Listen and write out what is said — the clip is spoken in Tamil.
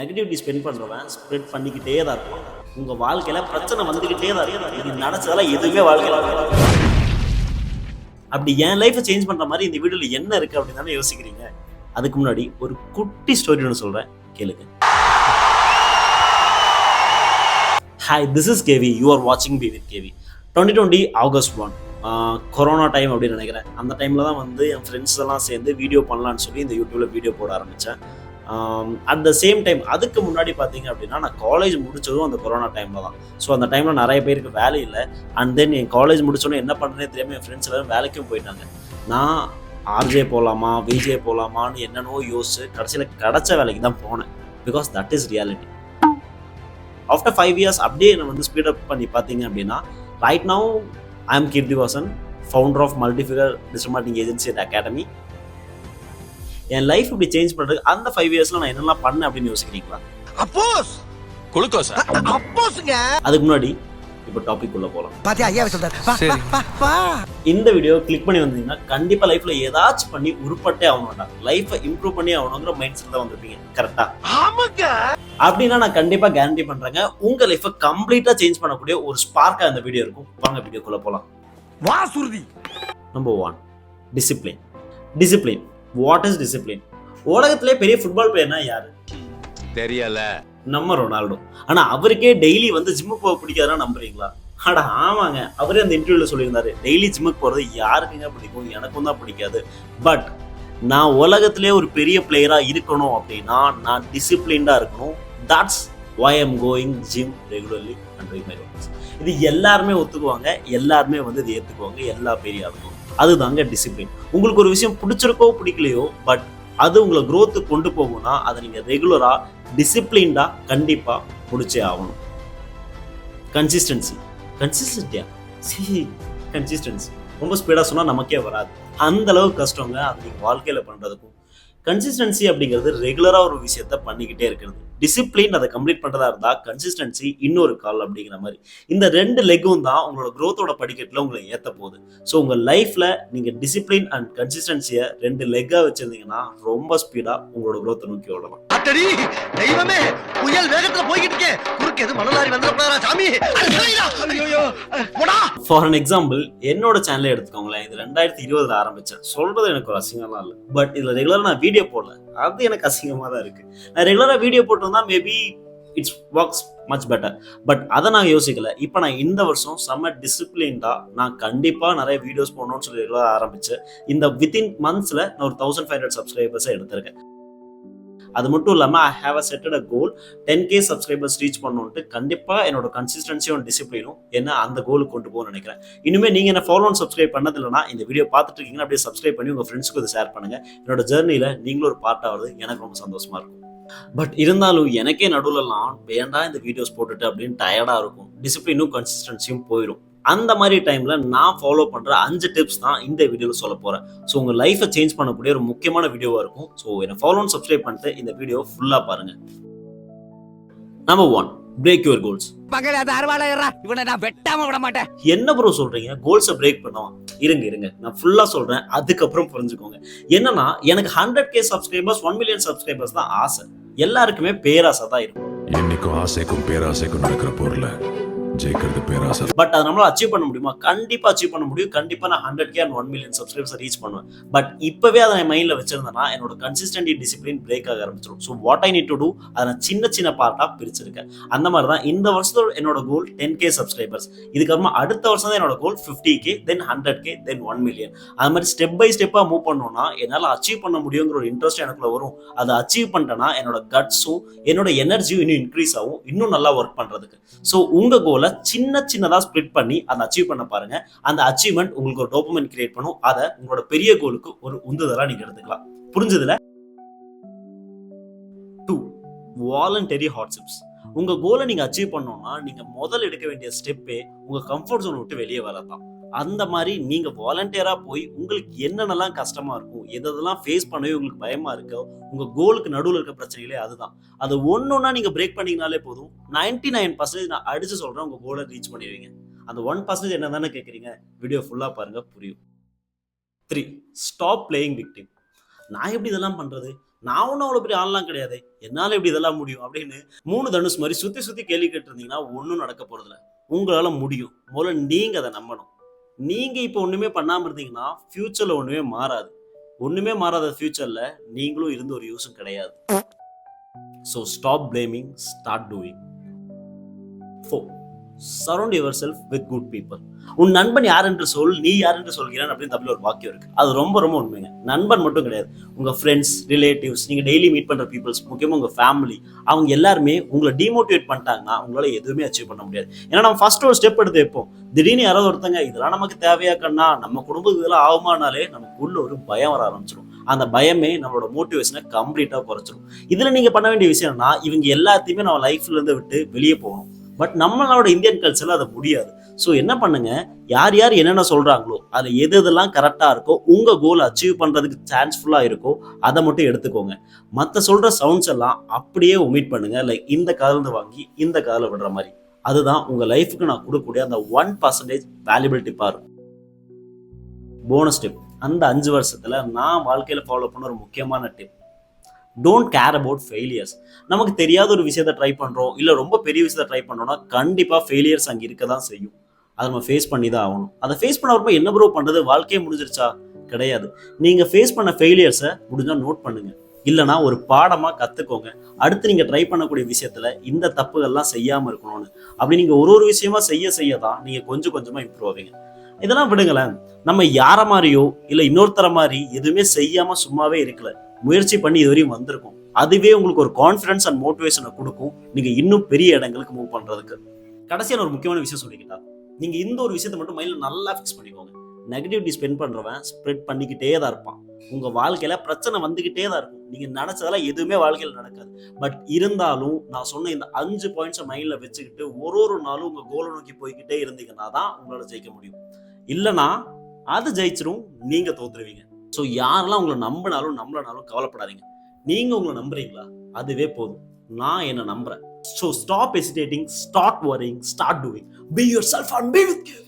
நெகட்டிவிட்டி ஸ்பெண்ட் பண்ணுறவன் ஸ்ப்ரெட் பண்ணிக்கிட்டே தான் இருக்கும். உங்கள் வாழ்க்கையில் பிரச்சனை வந்துக்கிட்டே தான் இருக்கும். இது நினச்சதெல்லாம் எதுவுமே வாழ்க்கையில் அப்படி என் லைஃப்பை சேஞ்ச் பண்ணுற மாதிரி இந்த வீடியோவில் என்ன இருக்குது அப்படின்னு தானே யோசிக்கிறீங்க. அதுக்கு முன்னாடி ஒரு குட்டி ஸ்டோரி ஒன்று சொல்கிறேன், கேளுங்க. Hi, this is KV. You are வாட்சிங் B with KV. 2020 August 1 corona time அப்படின்னு நினைக்கிறேன். அந்த டைமில் தான் வந்து என் ஃப்ரெண்ட்ஸ் எல்லாம் சேர்ந்து வீடியோ பண்ணலான்னு சொல்லி இந்த யூடியூப்பில் வீடியோ போட ஆரம்பித்தேன். அட் த சேம் டைம் அதுக்கு முன்னாடி பார்த்தீங்க அப்படின்னா நான் காலேஜ் முடித்ததும் அந்த கொரோனா டைமில் தான். ஸோ அந்த டைமில் நிறைய பேருக்கு வேலை இல்லை. அண்ட் தென் என் காலேஜ் முடிச்சோன்னே என்ன பண்ணுறதே தெரியாமல் என் ஃப்ரெண்ட்ஸ் எல்லோரும் வேலைக்கும் போயிட்டாங்க. நான் ஆர்ஜே போகலாமா விஜே போகலாமான்னு என்னென்னோ யோசிச்சு கடைசியில் கிடச்ச வேலைக்கு தான் போனேன். Because that is reality. After 5 years அப்படியே நான் வந்து ஸ்பீடப் பண்ணி பார்த்தீங்க அப்படின்னா right now I am Keerthivasan, founder of multifigure digital marketing agency and academy. என் லைஃப் இப்படி சேஞ்ச் பண்ணுறது அந்த 5 yearsல நான் என்னெல்லாம் பண்ணேன் அப்படின்னு யோசிக்கிறீங்களா? அப்போஸ் குளுக்கோஸ் அப்போஸ்ங்க. அதுக்கு முன்னாடி இப்போ டாபிக் உள்ள போகலாம். பாத்தியா ஐயா சொல்றாரு. இந்த வீடியோ கிளிக் பண்ணி வந்தீங்கன்னா கண்டிப்பா லைஃப்ல ஏதாச்சும் பண்ணி உருப்பட்டே ஆகணும்டா, லைஃபை இம்ப்ரூவ் பண்ணி ஆகணுங்கிற மைண்ட் செட் தான் வந்திருப்பீங்க. கரெக்டா? ஆமாங்க. அப்படின்னா நான் கண்டிப்பா கேரண்டி பண்றேங்க உங்க லைஃபை கம்ப்ளீட்டா சேஞ்ச் பண்ணக்கூடிய ஒரு ஸ்பார்க்கா இந்த வீடியோ இருக்கும். வாங்க வீடியோக்குள்ள போலாம். வா Shruti. Number 1, discipline. Discipline. What is discipline? உலகத்திலே பெரிய ஃபுட்பால் பிளேயர்னா யாரு? தெரியல. நம்ம ரொனால்டோ. ஆனா அவருக்கே டெய்லி வந்து ஜிம்முக்கு போக பிடிக்காதுன்னா நம்புறீங்களா? அட ஆமாங்க, அவரே அந்த இன்டர்வியூல சொல்லியிருந்தாரு, டெய்லி ஜிம்முக்கு போறது யாருக்குங்க பிடிக்கும், எனக்கும் தான் பிடிக்காது. பட் நான் உலகத்திலே ஒரு பெரிய பிளேயரா இருக்கணும் அப்படின்னா நான் டிசிப்ளின்டா இருக்கணும். That's why I'm going gym regularly and doing my workouts. இது எல்லாருமே ஒத்துக்குவாங்க, எல்லாருமே வந்து இது ஏத்துக்குவாங்க, எல்லா பெரிய ஆளுக்கும். அதுதாங்க டிசிப்ளின். உங்களுக்கு ஒரு விஷயம் பிடிச்சிருக்கோ பிடிக்கலையோ, பட் அது உங்களை growth கொண்டு போகும்னா அதை நீங்க ரெகுலரா டிசிப்ளின்டா கண்டிப்பா முடிச்சே ஆகணும். கன்சிஸ்டன்சி. கன்சிஸ்டன்சியா கன்சிஸ்டன்சி ரொம்ப ஸ்பீடா சொன்னா நமக்கே வராது. அந்த அளவுக்கு கஷ்டங்க அது நீங்க வாழ்க்கையில பண்றதுக்கும். கன்சிஸ்டன்சி அப்படிங்கிறது ரெகுலரா ஒரு விஷயத்த பண்ணிக்கிட்டே இருக்கிறது. டிசிப்ளின் அதை கம்ப்ளீட் பண்றதா இருந்தா கன்சிஸ்டன்சி இன்னொரு கால் அப்படிங்கிற மாதிரி. இந்த 2 லெக்கும் தான் உங்களோட growthோட படிக்கட்டுல உங்களை ஏத்த போகுது. ஸோ உங்க லைஃப்ல நீங்க டிசிப்ளின் அண்ட் கன்சிஸ்டன்சியை 2 லெக்கா வச்சிருந்தீங்கன்னா ரொம்ப ஸ்பீடா உங்களோட growth நோக்கி ஓடலாம். அடடி தெய்வமே, புயல் வேகத்துல போயிட்டு இருக்கே, குறுக்கு எது மணலாரி வந்துறப்படாதா சாமி. ஐயோ போடா. ஃபார் அன் எக்ஸாம்பிள் என்னோட சேனலை எடுத்துக்கோங்களேன். இது 2020 ஆரம்பிச்சேன். சொல்றது எனக்கு ஒரு அசிங்கமா இல்லை, பட் இதுல ரெகுலரா நான் வீடியோ போடல, அது எனக்கு அசிங்கமா தான் இருக்கு. நான் ரெகுலரா வீடியோ போட்டிருந்தா maybe it's works much better. But அதை நான் யோசிக்கல. இப்போ நான் இந்த வருஷம் செம்ம டிசிப்ளின்டா நான் கண்டிப்பா நிறைய வீடியோஸ் போடணும்னு சொல்லி ரெகுலரா ஆரம்பிச்சு இந்த வித்தின் மந்த்ஸ்ல நான் ஒரு 1500 சப்ஸ்கிரைபர்ஸை எடுத்திருக்கேன். அது மட்டும் இல்லாமல் I have setted a goal 10K subscribers reach பண்ணணும்ட்டு. கண்டிப்பாக என்னோட கன்சிஸ்டன்சியும் டிசிப்ளினும் என்ன அந்த கோலுக்கு கொண்டு போகணும்னு நினைக்கிறேன். இனிமேல் நீங்கள் என்ன ஃபாலோ அண்ட் சப்ஸ்கிரைப் பண்ணது இல்லைனா இந்த வீடியோ பார்த்துட்டு இருக்கீங்கன்னா அப்படியே சப்ஸ்கிரைப் பண்ணி உங்கள் ஃப்ரெண்ட்ஸ்க்கு இதை ஷேர் பண்ணுங்க. என்னோட ஜேர்னியில் நீங்களும் ஒரு பார்ட் ஆகுறது எனக்கு ரொம்ப சந்தோஷமா இருக்கும். பட் இருந்தாலும் எனக்கே நடுவுலலாம் வேண்டாம் இந்த வீடியோஸ் போட்டுட்டு அப்படின்னு டயர்டாக இருக்கும். டிசிப்ளினும் கன்சிஸ்டன்சியும் போயிடும். அந்த மாதிரி டைம்ல நான் ஃபாலோ பண்ற 5 டிப்ஸ் தான் இந்த வீடியோல சொல்ல போறேன். ஸோ உங்க லைஃபை சேஞ்ச் பண்ணக்கூடிய ஒரு முக்கியமான வீடியோவா இருக்கும். ஸோ என்ன ஃபாலோ அண்ட் சப்ஸ்கிரைப் பண்ணிட்டு இந்த வீடியோ ஃபுல்லா பாருங்க. Number 1, break your goals. பகல அறுவாளையரா, இவனை நான் வெட்டாம விட மாட்டேன். என்ன ப்ரோ சொல்றீங்க, கோல்ஸை பிரேக் பண்ணுவோம்? இருங்க நான் ஃபுல்லா சொல்றேன், அதுக்கப்புறம் புரிஞ்சுக்கோங்க. என்னன்னா எனக்கு 100K சப்ஸ்கிரைபர்ஸ் 1 million சப்ஸ்கிரைபர்ஸ் தான் ஆசை. எல்லாருக்குமே பேராசை தான் இருக்கும். என்னைக்கும் ஆசைக்கும் பேராசைக்கும் நடக்கிற பொருள ஜெயிக்கிறது பேராசை. பட் அதை நம்மளால அச்சீவ் பண்ண முடியுமா? கண்டிப்பா அச்சீவ் பண்ண முடியும். கண்டிப்பா நான் 100K and 1 million subscribers reach பண்ணுவேன். பட் இப்பவே அதை என் மைண்ட்ல வச்சிருந்தேன்னா என்னோட கன்சிஸ்டன்ட் டிசிப்ளின் பிரேக் ஆக ஆரம்பிச்சிடும். So what I need to do, அதை நான் சின்ன பார்ட்டா பிரிச்சிருக்கேன். அந்த மாதிரி தான் இந்த வருஷத்தோட என்னோட கோல் 10K சப்ஸ்கிரைபர்ஸ். இதுக்கப்புறமா அடுத்த வருஷம் தான் என்னோட கோல் 50K, தென் 100K, தென் 1 million. அது மாதிரி ஸ்டெப் பை ஸ்டெப்பா மூவ் பண்ணோம்னா என்னால அச்சீவ் பண்ண முடியுங்கிற ஒரு இன்ட்ரெஸ்ட் எனக்குள்ள வரும். அதை அச்சீவ் பண்ணிட்டேன்னா என்னோட கட்ஸும் என்னோட எனர்ஜியும் இன்னும் இன்க்ரீஸ் ஆகும், இன்னும் நல்லா ஒர்க் பண்றதுக்கு. ஸோ உங்க கோலை சின்னதா ஸ்ப்ளிட் பண்ணி அதை அச்சீவ் பண்ண பாருங்க. அந்த அச்சீவ்மெண்ட் உங்களுக்கு ஒரு டோபமைன் கிரியேட் பண்ணும். அதை உங்களோட பெரிய கோலுக்கு ஒரு உந்துதலா நீங்க எடுத்துக்கலாம். புரிஞ்சதுல? 2, வாலண்டரி ஹார்ட்ஷிப்ஸ். உங்க கோலை நீங்க அச்சீவ் பண்ணோம்னா நீங்க முதல்ல எடுக்க வேண்டிய ஸ்டெப்பே உங்க கம்ஃபர்ட் ஜோன் விட்டு வெளியே வரதான். அந்த மாதிரி நீங்க வாலண்டியரா போய் உங்களுக்கு என்னென்னலாம் கஷ்டமா இருக்கும், எதெல்லாம் ஃபேஸ் பண்ணவே உங்களுக்கு பயமா இருக்கோ, உங்க கோலுக்கு நடுவில் இருக்க பிரச்சனைகளே அதுதான். அது ஒன்னொன்னா நீங்க பிரேக் பண்ணீங்கனாலே போதும். 99% நான் அடிச்சு சொல்றேன், உங்க கோலை ரீச் பண்ணிடுவீங்க. அந்த 1% என்னதானே கேட்குறீங்க? வீடியோ ஃபுல்லா பாருங்க, புரியும். 3, ஸ்டாப் பிளேயிங் விக்டிம். நான் எப்படி இதெல்லாம் பண்றது? நான் ஒன்றும் அவ்வளோ பெரிய ஆள்லாம் கிடையாது, என்னால் எப்படி இதெல்லாம் முடியும் அப்படின்னு 3 தனுஷ் மாதிரி சுற்றி சுற்றி கேள்வி கேட்டுருந்தீங்கன்னா ஒன்றும் நடக்க போகிறதில்ல. உங்களால் முடியும். முதல்ல நீங்கள் அதை நம்பணும். நீங்கள் இப்போ ஒன்றுமே பண்ணாமல் இருந்தீங்கன்னா ஃப்யூச்சரில் ஒன்றுமே மாறாது. ஒன்றுமே மாறாத ஃப்யூச்சரில் நீங்களும் இருந்து ஒரு யூஸும் கிடையாது. So stop blaming, start doing. 4. Surround your self with good people. உன் நண்பன் யார் என்று சொல், நீ யார் என்று சொல்கிறான் அப்படின்னு தமிழ் ஒரு வாக்கியம் இருக்கு. அது ரொம்ப ரொம்ப உண்மைங்க. நண்பன் மட்டும் கிடையாது, உங்க ஃப்ரெண்ட்ஸ், ரிலேட்டிவ்ஸ், நீங்க டெய்லி மீட் பண்ற பீப்புள்ஸ், முக்கியமா உங்க ஃபேமிலி, அவங்க எல்லாருமே உங்களை டிமோட்டிவேட் பண்ணிட்டாங்கன்னா உங்களால எதுவுமே அச்சீவ் பண்ண முடியாது. ஏன்னா நம்ம ஃபர்ஸ்ட் ஒரு ஸ்டெப் எடுத்து வைப்போம். திடீர்னு யாராவது ஒருத்தங்க இதெல்லாம் நமக்கு தேவையா கண்ணா, நம்ம குடும்பத்துக்கு இதெல்லாம் ஆகுமானாலே நமக்குள்ள ஒரு பயம் வர ஆரம்பிச்சிடும். அந்த பயமே நம்மளோட மோட்டிவேஷனை கம்ப்ளீட்டா குறைச்சிடும். இதுல நீங்க பண்ண வேண்டிய விஷயம் என்னன்னா, இவங்க எல்லாத்தையுமே நம்ம லைஃப்ல இருந்து விட்டு வெளியே போகணும். பட் நம்மளோட இந்தியன் கல்ச்சர்ல அது முடியாது. ஸோ என்ன பண்ணுங்க, யார் யார் என்னென்ன சொல்றாங்களோ அதில் எது எதெல்லாம் கரெக்டாக இருக்கோ, உங்க கோல் அச்சீவ் பண்றதுக்கு சான்ஸ்ஃபுல்லாக இருக்கோ அதை மட்டும் எடுத்துக்கோங்க. மற்ற சொல்ற சவுண்ட்ஸ் எல்லாம் அப்படியே ஒமிட் பண்ணுங்க. லைக் இந்த காதில் வாங்கி இந்த காதில் விடுற மாதிரி. அதுதான் உங்க லைஃபுக்கு நான் கொடுக்கக்கூடிய அந்த 1% வேல்யூபிள் டிப்பா இருக்கும். போனஸ் டிப், அந்த 5 வருஷத்துல நான் வாழ்க்கையில ஃபாலோ பண்ண ஒரு முக்கியமான tip, don't care about failures. நமக்கு தெரியாத ஒரு விஷயத்தை ட்ரை பண்ணுறோம், இல்லை ரொம்ப பெரிய விஷயத்தை ட்ரை பண்ணுறோம்னா கண்டிப்பாக ஃபெயிலியர்ஸ் அங்கே இருக்க தான் செய்யும். அதை நம்ம ஃபேஸ் பண்ணி தான் ஆகணும். அதை ஃபேஸ் பண்ண என்ன ப்ரோ பண்ணுறது, வாழ்க்கையே முடிஞ்சிருச்சா? கிடையாது. நீங்கள் ஃபேஸ் பண்ண ஃபெயிலியர்ஸை முடிஞ்சால் நோட் பண்ணுங்க, இல்லைனா ஒரு பாடமாக கற்றுக்கோங்க. அடுத்து நீங்கள் ட்ரை பண்ணக்கூடிய விஷயத்தில் இந்த தப்புகள்லாம் செய்யாமல் இருக்கணும்னு. அப்படி நீங்கள் ஒரு விஷயமா செய்ய தான் நீங்கள் கொஞ்சம் கொஞ்சமாக இம்ப்ரூவ் ஆவீங்க. இதெல்லாம் விடுங்களேன், நம்ம யாரை மாதிரியோ இல்லை இன்னொருத்தர மாதிரி எதுவுமே செய்யாமல் சும்மாவே இருக்கல, முயற்சி பண்ணி இதுவரையும் வந்திருக்கும். அதுவே உங்களுக்கு ஒரு கான்ஃபிடன்ஸ் அண்ட் மோட்டிவேஷனை கொடுக்கும், நீங்க இன்னும் பெரிய இடங்களுக்கு மூவ் பண்றதுக்கு. கடைசியான ஒரு முக்கியமான விஷயம் சொல்லிக்கிட்டா, நீங்க இந்த ஒரு விஷயத்தை மட்டும் மைண்ட்ல நல்லா ஃபிக்ஸ் பண்ணிக்கோங்க. நெகட்டிவிட்டி ஸ்பெண்ட் பண்றவன் ஸ்ப்ரெட் பண்ணிக்கிட்டே தான் இருப்பான். உங்க வாழ்க்கையில பிரச்சனை வந்துகிட்டே தான் இருக்கும். நீங்க நினைச்சதெல்லாம் எதுவுமே வாழ்க்கையில நடக்காது. பட் இருந்தாலும் நான் சொன்ன இந்த 5 பாயிண்ட்ஸை மைண்ட்ல வச்சுக்கிட்டு ஒரு நாளும் உங்க கோலை நோக்கி போய்கிட்டே இருந்தீங்கன்னா தான் உங்களால ஜெயிக்க முடியும். இல்லைன்னா அது ஜெயிச்சிரும், நீங்க தோத்துருவீங்க. ஸோ யாரெல்லாம் உங்களை நம்பினாலும் நம்பலனாலும் கவலைப்படாதீங்க. நீங்க உங்களை நம்புறீங்களா, அதுவே போதும். நான் என்ன நம்புறேன். So stop hesitating, start worrying, start doing. Be your self and be with you.